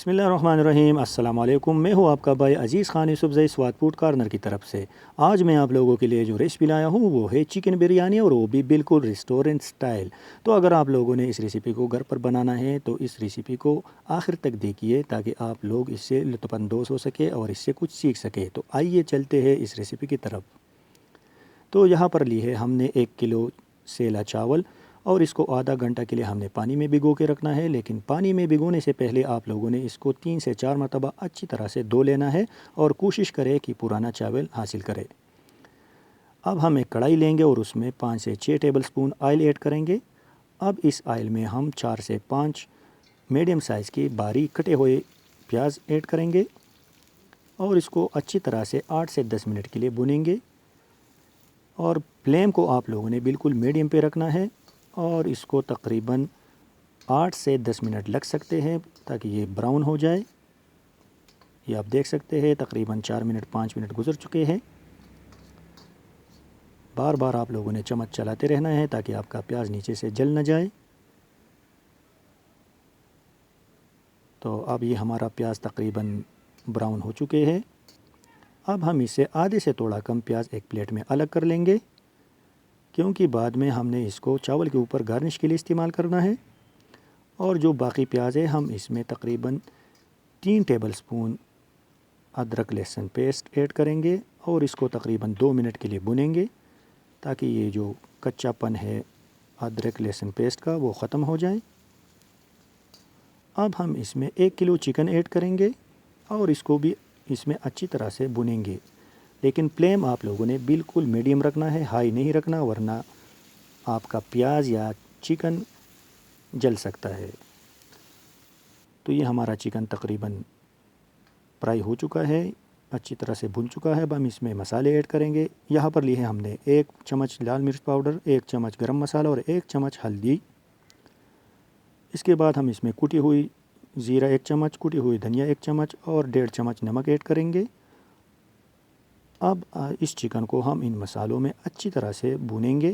बिस्मिल्लाहिर्रहमानिर्रहीम। अस्सलाम वालेकुम। मैं हूँ आपका भाई अज़ीज़ खान यूसुफ़ज़ई स्वाद फूड कॉर्नर की तरफ से। आज मैं आप लोगों के लिए जो रेसिपी लाया हूँ वो है चिकन बिरयानी, और वो भी बिल्कुल रेस्टोरेंट स्टाइल। तो अगर आप लोगों ने इस रेसिपी को घर पर बनाना है तो इस रेसिपी को आखिर तक देखिए ताकि आप लोग इससे लुत्फ़अंदोज़ हो सके और इससे कुछ सीख सके। तो आइए चलते हैं इस रेसिपी की तरफ। तो यहाँ पर ली है हमने 1 किलो सेला चावल, और इसको आधा घंटा के लिए हमने पानी में भिगो के रखना है। लेकिन पानी में भिगोने से पहले आप लोगों ने इसको 3 से 4 मरतबा अच्छी तरह से धो लेना है और कोशिश करें कि पुराना चावल हासिल करें। अब हम एक कढ़ाई लेंगे और उसमें 5 से 6 टेबल स्पून ऑयल ऐड करेंगे। अब इस ऑयल में हम 4 से 5 मीडियम साइज़ के बारीक कटे हुए प्याज ऐड करेंगे और इसको अच्छी तरह से 8 से 10 मिनट के लिए भुनेंगे। और फ्लेम को आप लोगों ने बिल्कुल मीडियम पे रखना है और इसको तकरीबन 8 से 10 मिनट लग सकते हैं ताकि ये ब्राउन हो जाए। ये आप देख सकते हैं तकरीबन 4 मिनट 5 मिनट गुजर चुके हैं। बार बार आप लोगों ने चम्मच चलाते रहना है ताकि आपका प्याज नीचे से जल न जाए। तो अब ये हमारा प्याज तकरीबन ब्राउन हो चुके हैं। अब हम इसे आधे से थोड़ा कम प्याज एक प्लेट में अलग कर लेंगे, क्योंकि बाद में हमने इसको चावल के ऊपर गार्निश के लिए इस्तेमाल करना है। और जो बाकी प्याज है हम इसमें तकरीबन 3 टेबल स्पून अदरक लहसुन पेस्ट ऐड करेंगे और इसको तकरीबन 2 मिनट के लिए भुनेंगे ताकि ये जो कच्चापन है अदरक लहसुन पेस्ट का वो ख़त्म हो जाए। अब हम इसमें 1 किलो चिकन ऐड करेंगे और इसको भी इसमें अच्छी तरह से भुनेंगे। लेकिन फ्लेम आप लोगों ने बिल्कुल मीडियम रखना है, हाई नहीं रखना, वरना आपका प्याज या चिकन जल सकता है। तो ये हमारा चिकन तकरीबन फ्राई हो चुका है, अच्छी तरह से भुन चुका है। अब हम इसमें मसाले ऐड करेंगे। यहाँ पर लिए हैं हमने 1 चम्मच लाल मिर्च पाउडर, 1 चम्मच गरम मसाला और 1 चम्मच हल्दी। इसके बाद हम इसमें कुटी हुई ज़ीरा 1 चम्मच, कुटी हुई धनिया 1 चम्मच और 1.5 चम्मच नमक ऐड करेंगे। अब इस चिकन को हम इन मसालों में अच्छी तरह से भूनेंगे।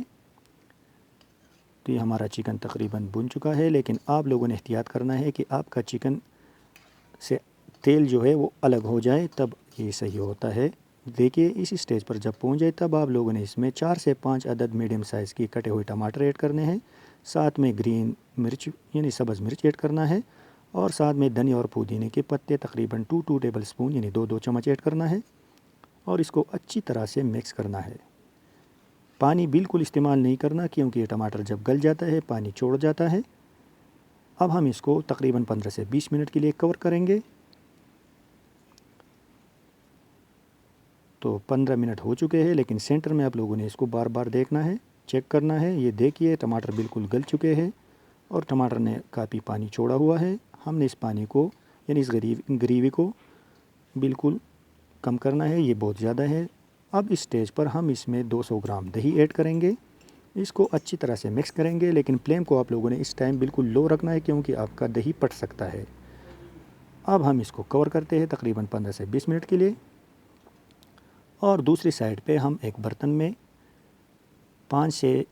तो ये हमारा चिकन तकरीबन भुन चुका है, लेकिन आप लोगों ने एहतियात करना है कि आपका चिकन से तेल जो है वो अलग हो जाए, तब ये सही होता है। देखिए इस स्टेज पर जब पहुंच जाए तब आप लोगों ने इसमें 4 से 5 अदद मीडियम साइज़ की कटे हुए टमाटर ऐड करने हैं। साथ में ग्रीन मिर्च यानी सब्ज़ मिर्च ऐड करना है और साथ में धनिया और पुदीने के पत्ते तकरीबन 2 टेबल स्पून यानी 2 चम्मच ऐड करना है और इसको अच्छी तरह से मिक्स करना है। पानी बिल्कुल इस्तेमाल नहीं करना, क्योंकि ये टमाटर जब गल जाता है पानी छोड़ जाता है। अब हम इसको तकरीबन 15 से 20 मिनट के लिए कवर करेंगे। तो 15 मिनट हो चुके हैं, लेकिन सेंटर में आप लोगों ने इसको बार बार देखना है, चेक करना है। ये देखिए टमाटर बिल्कुल गल चुके हैं और टमाटर ने काफ़ी पानी छोड़ा हुआ है। हमने इस पानी को यानी इस ग्रेवी को बिल्कुल कम करना है, ये बहुत ज़्यादा है। अब इस स्टेज पर हम इसमें 200 ग्राम दही ऐड करेंगे। इसको अच्छी तरह से मिक्स करेंगे, लेकिन फ्लेम को आप लोगों ने इस टाइम बिल्कुल लो रखना है, क्योंकि आपका दही पट सकता है। अब हम इसको कवर करते हैं तकरीबन 15 से 20 मिनट के लिए। और दूसरी साइड पे हम एक बर्तन में 5 से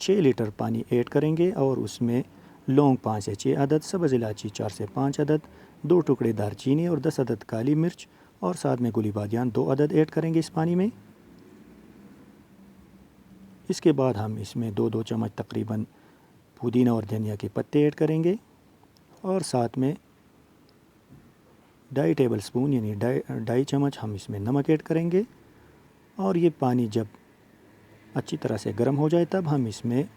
6 लीटर पानी ऐड करेंगे और उसमें लौंग 5 से 6 अदद, सब्ज़ इलायची 4 से 5 अदद, 2 टुकड़े दालचीनी और 10 अदद काली मिर्च और साथ में गुली बादियान 2 अदद ऐड करेंगे इस पानी में। इसके बाद हम इसमें 2 चम्मच तकरीबन पुदीना और धनिया के पत्ते ऐड करेंगे और साथ में 2.5 टेबल स्पून यानी 2.5 चम्मच हम इसमें नमक ऐड करेंगे। और ये पानी जब अच्छी तरह से गर्म हो जाए तब हम इसमें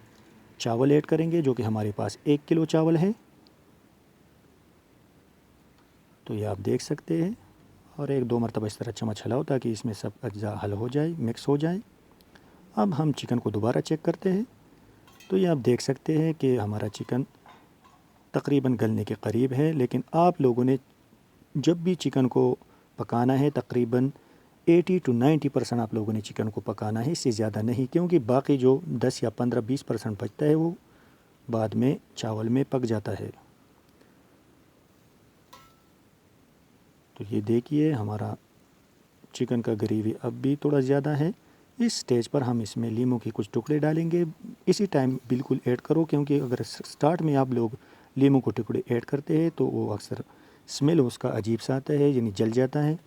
चावल ऐड करेंगे, जो कि हमारे पास 1 किलो चावल है। तो ये आप देख सकते हैं, और 1-2 मरतबा इस तरह चम्मच हिलाओ ताकि इसमें सब अज्जा हल हो जाए, मिक्स हो जाए। अब हम चिकन को दोबारा चेक करते हैं। तो ये आप देख सकते हैं कि हमारा चिकन तकरीबन गलने के करीब है, लेकिन आप लोगों ने जब भी चिकन को पकाना है तकरीबन 80 to 90% आप लोगों ने चिकन को पकाना है, इससे ज़्यादा नहीं, क्योंकि बाकी जो 10 या 15-20% बचता है वो बाद में चावल में पक जाता है। तो ये देखिए हमारा चिकन का ग्रेवी अब भी थोड़ा ज़्यादा है। इस स्टेज पर हम इसमें लीमू के कुछ टुकड़े डालेंगे। इसी टाइम बिल्कुल ऐड करो, क्योंकि अगर स्टार्ट में आप लोग लीमू को टुकड़े ऐड करते हैं तो वो अक्सर स्मेल उसका अजीब सा आता है, यानी जल जाता है।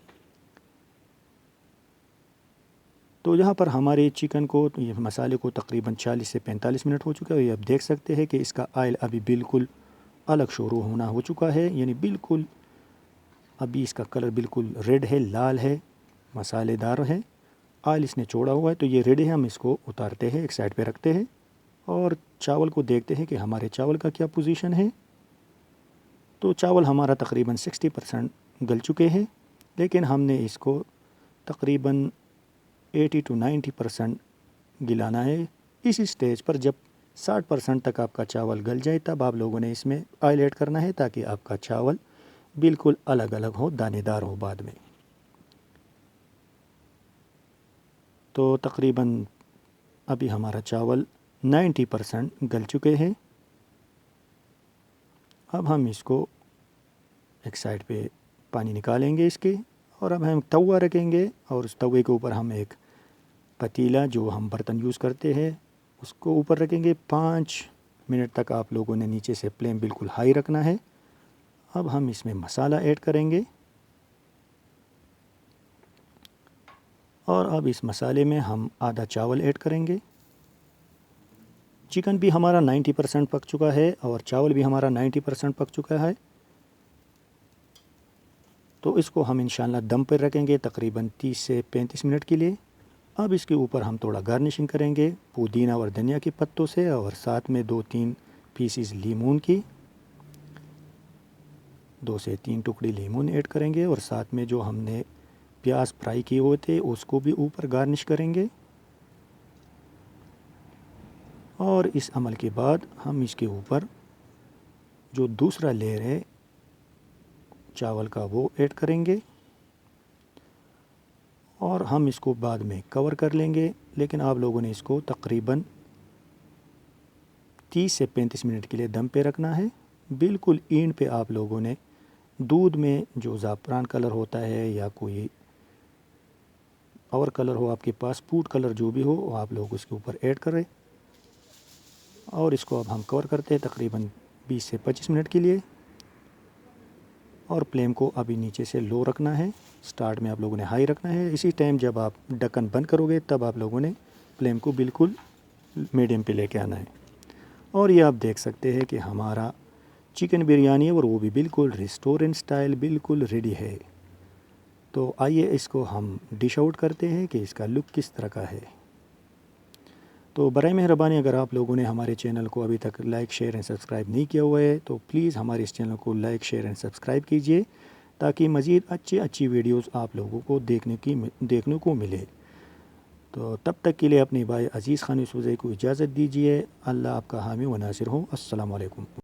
तो यहाँ पर हमारे चिकन को, ये मसाले को तकरीबन 40 से 45 मिनट हो चुका है। ये आप देख सकते हैं कि इसका ऑयल अभी बिल्कुल अलग शुरू होना हो चुका है, यानी बिल्कुल अभी इसका कलर बिल्कुल रेड है, लाल है, मसालेदार है। ऑयल इसने छोड़ा हुआ है, तो ये रेडी है। हम इसको उतारते हैं, एक साइड पे रखते हैं और चावल को देखते हैं कि हमारे चावल का क्या पोजीशन है। तो चावल हमारा तकरीबन 60% गल चुके हैं, लेकिन हमने इसको तकरीबन 80 to 90% गिलाना है। इस स्टेज पर जब 60% तक आपका चावल गल जाए, तब आप लोगों ने इसमें ऑयल ऐड करना है, ताकि आपका चावल बिल्कुल अलग अलग हो, दानेदार हो बाद में। तो तकरीबन अभी हमारा चावल 90% गल चुके हैं। अब हम इसको एक साइड पे पानी निकालेंगे इसके, और अब हम तवा रखेंगे और उस तवे के ऊपर हम एक पतीला, जो हम बर्तन यूज़ करते हैं, उसको ऊपर रखेंगे। 5 मिनट तक आप लोगों ने नीचे से फ्लेम बिल्कुल हाई रखना है। अब हम इसमें मसाला ऐड करेंगे और अब इस मसाले में हम आधा चावल ऐड करेंगे। चिकन भी हमारा 90% पक चुका है और चावल भी हमारा 90% पक चुका है। तो इसको हम इंशाल्लाह दम पर रखेंगे तकरीबन 30 से 35 मिनट के लिए। अब इसके ऊपर हम थोड़ा गार्निशिंग करेंगे पुदीना और धनिया के पत्तों से, और साथ में 2-3 पीसीस लीमून की, 2 से 3 टुकड़ी लीमून ऐड करेंगे, और साथ में जो हमने प्याज फ्राई किए हुए थे उसको भी ऊपर गार्निश करेंगे। और इस अमल के बाद हम इसके ऊपर जो दूसरा लेयर है चावल का वो ऐड करेंगे, और हम इसको बाद में कवर कर लेंगे। लेकिन आप लोगों ने इसको तकरीबन 30 से 35 मिनट के लिए दम पे रखना है। बिल्कुल एंड पे आप लोगों ने दूध में जो ज़ाफ़रान कलर होता है या कोई और कलर हो आपके पास, फूड कलर जो भी हो, वो आप लोग उसके ऊपर ऐड करें। और इसको अब हम कवर करते हैं तकरीबन 20 से 25 मिनट के लिए, और फ्लेम को अभी नीचे से लो रखना है। स्टार्ट में आप लोगों ने हाई रखना है। इसी टाइम जब आप ढक्कन बंद करोगे तब आप लोगों ने फ्लेम को बिल्कुल मीडियम पे लेके आना है। और ये आप देख सकते हैं कि हमारा चिकन बिरयानी है और वो भी बिल्कुल रेस्टोरेंट स्टाइल बिल्कुल रेडी है। तो आइए इसको हम डिश आउट करते हैं कि इसका लुक किस तरह का है। तो बराए मेहरबानी अगर आप लोगों ने हमारे चैनल को अभी तक लाइक शेयर एंड सब्सक्राइब नहीं किया हुआ है, तो प्लीज़ हमारे इस चैनल को लाइक शेयर एंड सब्सक्राइब कीजिए, ताकि मज़ीद अच्छी वीडियोस आप लोगों को देखने को मिले। तो तब तक के लिए अपने भाई अज़ीज़ खान यूसुफ़ ज़ई को इजाज़त दीजिए। अल्लाह आपका हामी व नासिर हो। अस्सलामु अलैकुम।